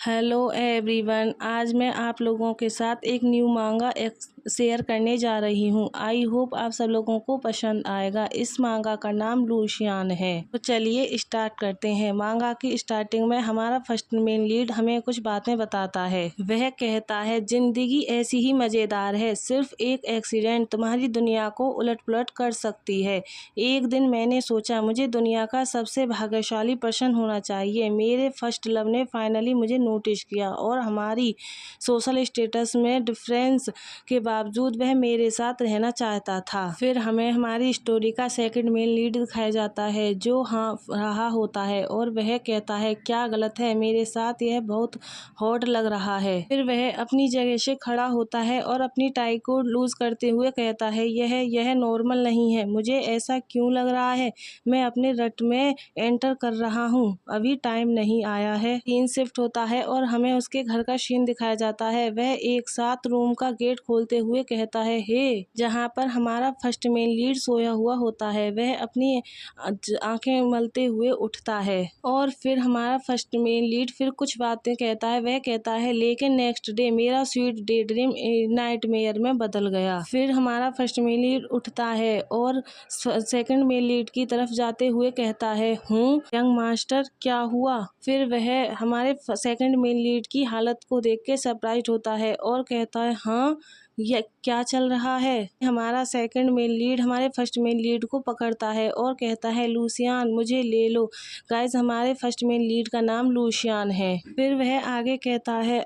Hello everyone, आज मैं आप लोगों के साथ एक न्यू मांगा शेयर करने जा रही हूँ। आई होप आप सब लोगों को पसंद आएगा। इस मांगा का नाम लूसियान है। तो चलिए स्टार्ट करते हैं। मांगा की स्टार्टिंग में हमारा फर्स्ट मेन लीड हमें कुछ बातें बताता है। वह कहता है, जिंदगी ऐसी ही मज़ेदार है, सिर्फ एक एक्सीडेंट तुम्हारी दुनिया को उलट पुलट कर सकती है। एक दिन मैंने सोचा मुझे दुनिया का सबसे भाग्यशाली पर्सन होना चाहिए। मेरे फर्स्ट लव ने फाइनली मुझे नोटिस किया और हमारी सोशल स्टेटस में डिफरेंस के बावजूद वह मेरे साथ रहना चाहता था। फिर हमें हमारी स्टोरी का सेकंड मेन लीड दिखाया जाता है जो रहा होता है और वह कहता है, क्या गलत है, मेरे साथ यह बहुत हॉट लग रहा है। फिर वह अपनी जगह से खड़ा होता है और अपनी टाई को लूज करते हुए कहता है, यह नॉर्मल नहीं है। मुझे ऐसा क्यों लग रहा है? मैं अपने रट में एंटर कर रहा हूँ, अभी टाइम नहीं आया है। सीन शिफ्ट होता है और हमें उसके घर का सीन दिखाया जाता है। वह एक साथ रूम का गेट खोलते हुए कहता है, हे, जहाँ पर हमारा फर्स्ट मेन लीड सोया हुआ होता है। वह अपनी आंखें मलते हुए उठता है और फिर हमारा फर्स्ट मेन लीड फिर कुछ बातें कहता है। वह कहता है, लेकिन नेक्स्ट डे मेरा स्वीट डे ड्रीम नाइटमेयर में बदल गया। फिर हमारा फर्स्ट मेन लीड उठता है और सेकंड मेन लीड की तरफ जाते हुए कहता है, यंग मास्टर, क्या हुआ? फिर वह हमारे सेकंड मेन लीड की हालत को देख के सरप्राइज होता है और कहता है, हाँ, ये क्या चल रहा है? हमारा सेकंड मेन लीड हमारे फर्स्ट मेन लीड को पकड़ता है और कहता है, लूसियान, मुझे ले लो। गाइस, हमारे फर्स्ट मेन लीड का नाम लूसियान है। फिर वह आगे कहता है,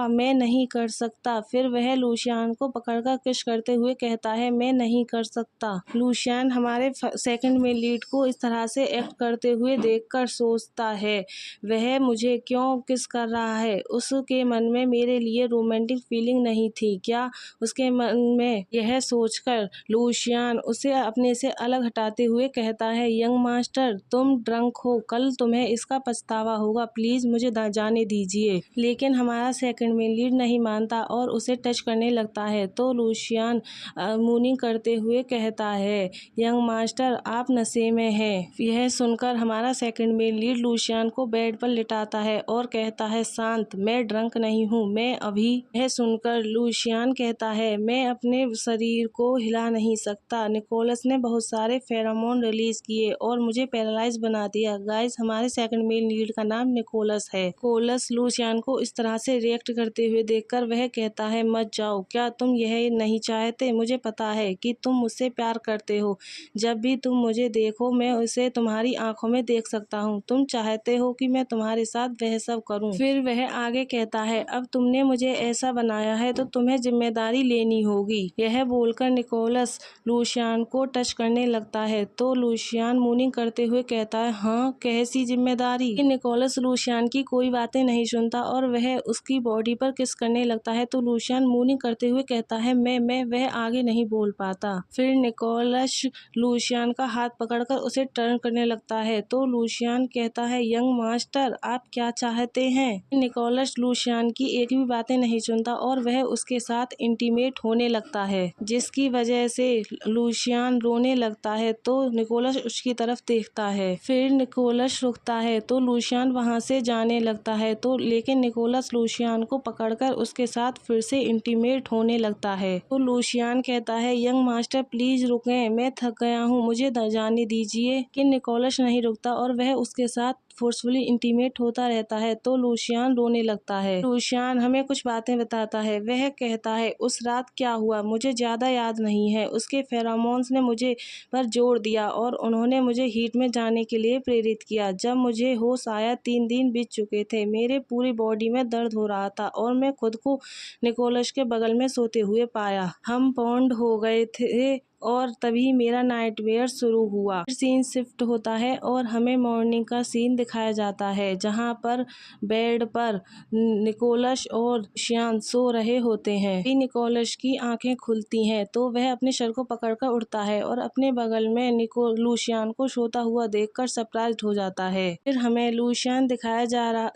मैं नहीं कर सकता। फिर वह लूसियान को पकड़कर किस करते हुए कहता है, मैं नहीं कर सकता। लूसियान हमारे सेकंड मेन लीड को इस तरह से एक्ट करते हुए देखकर सोचता है, वह मुझे क्यों किस कर रहा है? उसके मन में मेरे लिए रोमांटिक फीलिंग नहीं थी क्या? उसके मन में यह सोचकर लूसियान उसे अपने से अलग हटाते हुए कहता है, यंग मास्टर, तुम ड्रंक हो, कल तुम्हें इसका पछतावा होगा, प्लीज मुझे जाने दीजिए। लेकिन हमारा सेकंड मेन लीड नहीं मानता और उसे टच करने लगता है। तो लूसियान मूनिंग करते हुए कहता है, यंग मास्टर, आप नशे में हैं। यह सुनकर हमारा सेकंड मेन लीड लूसियान को बेड पर लिटाता है और कहता है, शांत, मैं ड्रंक नहीं हूँ, मैं अभी। यह सुनकर लूसियान कहता है, मैं अपने शरीर को हिला नहीं सकता। निकोलस ने बहुत सारे फेरोमोन रिलीज किए और मुझे पैरालाइज बना दिया। गाइस, हमारे सेकंड मेन लीड का नाम निकोलस है। निकोलस लूसियान को इस तरह से रिएक्ट करते हुए देखकर वह कहता है, मत जाओ, क्या तुम यह नहीं चाहते? मुझे पता है कि तुम मुझसे प्यार करते हो। जब भी तुम मुझे देखो, मैं उसे तुम्हारी आंखों में देख सकता हूँ। तुम चाहते हो कि मैं तुम्हारे साथ वह सब करूँ। फिर वह आगे कहता है, अब तुमने मुझे ऐसा बनाया है तो तुम्हें जिम्मेदारी लेनी होगी। यह बोलकर निकोलस लूसियान को टच करने लगता है। तो लूसियान मूनिंग करते हुए कहता है, हाँ, कैसी जिम्मेदारी? निकोलस लूसियान की कोई बातें नहीं सुनता और वह उसकी बॉडी पर किस करने लगता है। तो लूसियान मूनिंग करते हुए कहता है, मैं वह आगे नहीं बोल पाता। फिर निकोलस लूसियान का हाथ पकड़कर उसे टर्न करने लगता है। तो लूसियान कहता है, यंग मास्टर, आप क्या चाहते हैं? निकोलस लूसियान की एक भी बातें नहीं सुनता और वह उसके साथ इंटीमेट होने लगता है, जिसकी वजह से लूसियान रोने लगता है। तो निकोलस उसकी तरफ देखता है। फिर निकोलस रुकता है तो लूसियान वहां से जाने लगता है। तो लेकिन निकोलस लूसियान को पकड़कर उसके साथ फिर से इंटीमेट होने लगता है। तो लूसियान कहता है, यंग मास्टर, प्लीज रुकें, मैं थक गया हूँ, मुझे जाने दीजिए। कि निकोलस नहीं रुकता और वह उसके साथ फोर्सफुली इंटीमेट होता रहता है। तो लूसियान रोने लगता है। लूसियान हमें कुछ बातें बताता है। वह कहता है, उस रात क्या हुआ मुझे ज्यादा याद नहीं है। उसके फेरोमोन्स ने मुझे पर जोर दिया और उन्होंने मुझे हीट में जाने के लिए प्रेरित किया। जब मुझे होश आया, 3 दिन बीत चुके थे। मेरे पूरी बॉडी में दर्द हो रहा था और मैं खुद को निकोलस के बगल में सोते हुए पाया। हम बॉन्ड हो गए थे और तभी मेरा नाइटमेयर शुरू हुआ। सीन शिफ्ट होता है और हमें मॉर्निंग का सीन दिखाया जाता है, जहां पर बेड पर निकोलस और लूसियान सो रहे होते हैं। निकोलस की आंखें खुलती हैं तो वह अपने सर को पकड़कर उठता है और अपने बगल में लूसियान को सोता हुआ देखकर सरप्राइज्ड हो जाता है। फिर हमें लूसियान दिखाया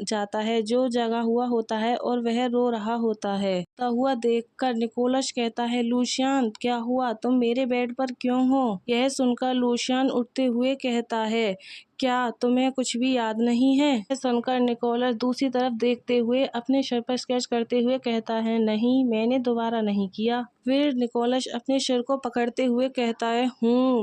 जाता है जो जगा हुआ होता है और वह रो रहा होता है। हुआ देखकर निकोलस कहता है, लूसियान, क्या हुआ? तुम मेरे बेड पर क्यों हो? यह सुनकर लूशियन उठते हुए कहता है, क्या तुम्हें कुछ भी याद नहीं है? यह सुनकर निकोलस दूसरी तरफ देखते हुए अपने सिर पर स्केच करते हुए कहता है, नहीं, मैंने दोबारा नहीं किया। फिर निकोलस अपने सिर को पकड़ते हुए कहता है,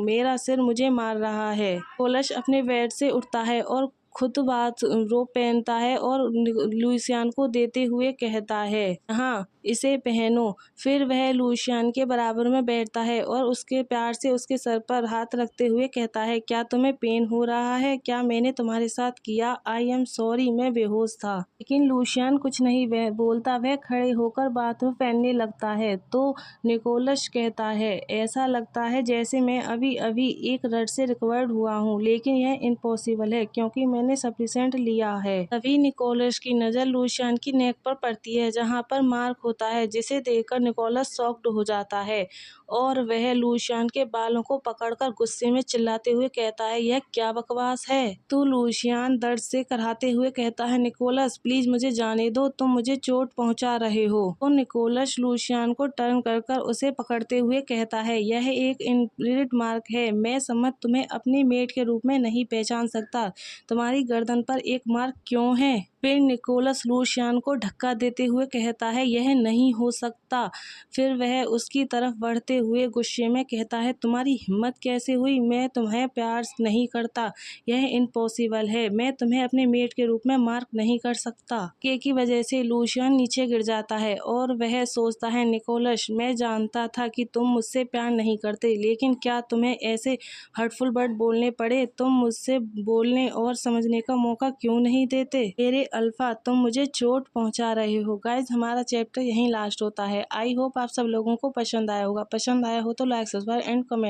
मेरा सिर मुझे मार रहा है। निकोलस अपने बेड से उठता है और खुद बाथ रोब पहनता है और लूसियन को देते हुए कहता है, हाँ, इसे पहनो। फिर वह लूशियन के बराबर में बैठता है और उसके प्यार से उसके सर पर हाथ रखते हुए कहता है, क्या तुम्हें पेन हो रहा है? क्या मैंने तुम्हारे साथ किया? आई एम सॉरी, मैं बेहोश था। लेकिन लूशियन कुछ नहीं बोलता। वह खड़े होकर बाथरूम पहनने लगता है तो निकोलस कहता है, ऐसा लगता है जैसे मैं अभी अभी एक रड से रिकवर्ड हुआ हूँ, लेकिन यह इम्पॉसिबल है क्योंकि मैंने सप्लीसेंट लिया है। तभी निकोलस की नज़र लूशियन की नेक पर पड़ती है जहाँ पर मार्क होता है, जिसे देखकर निकोलस शॉक्ड हो जाता है और वह लूशियन के बालों को पकड़कर गुस्से में चिल्लाते हुए कहता है, यह क्या बकवास है? तो लूशियन दर्द से कराहते हुए कहता है, निकोलस प्लीज मुझे जाने दो, तुम मुझे चोट पहुंचा रहे हो। तो निकोलस लूशियन को टर्न कर उसे पकड़ते हुए कहता है, यह एक इनवैलिड मार्क है, मैं समझ तुम्हें अपनी मेट के रूप में नहीं पहचान सकता। तुम्हारी गर्दन पर एक मार्क क्यों है? फिर निकोलस लूशियन को धक्का देते हुए कहता है, यह नहीं हो सकता। फिर वह उसकी तरफ बढ़ते हुए गुस्से में कहता है, तुम्हारी हिम्मत कैसे हुई? मैं तुम्हें प्यार नहीं करता, यह इम्पॉसिबल है, मैं तुम्हें अपने मेट के रूप में मार्क नहीं कर सकता। के की वजह से लूशियन नीचे गिर जाता है और वह सोचता है, निकोलस, मैं जानता था कि तुम मुझसे प्यार नहीं करते, लेकिन क्या तुम्हें ऐसे हर्टफुल वर्ड बोलने पड़े? तुम मुझसे बोलने और समझने का मौका क्यों नहीं देते? मेरे अल्फा, तुम मुझे चोट पहुंचा रहे हो। गाइज, हमारा चैप्टर यहीं लास्ट होता है। आई होप आप सब लोगों को पसंद आया होगा। पसंद आया हो तो लाइक, सब्सक्राइब एंड कमेंट।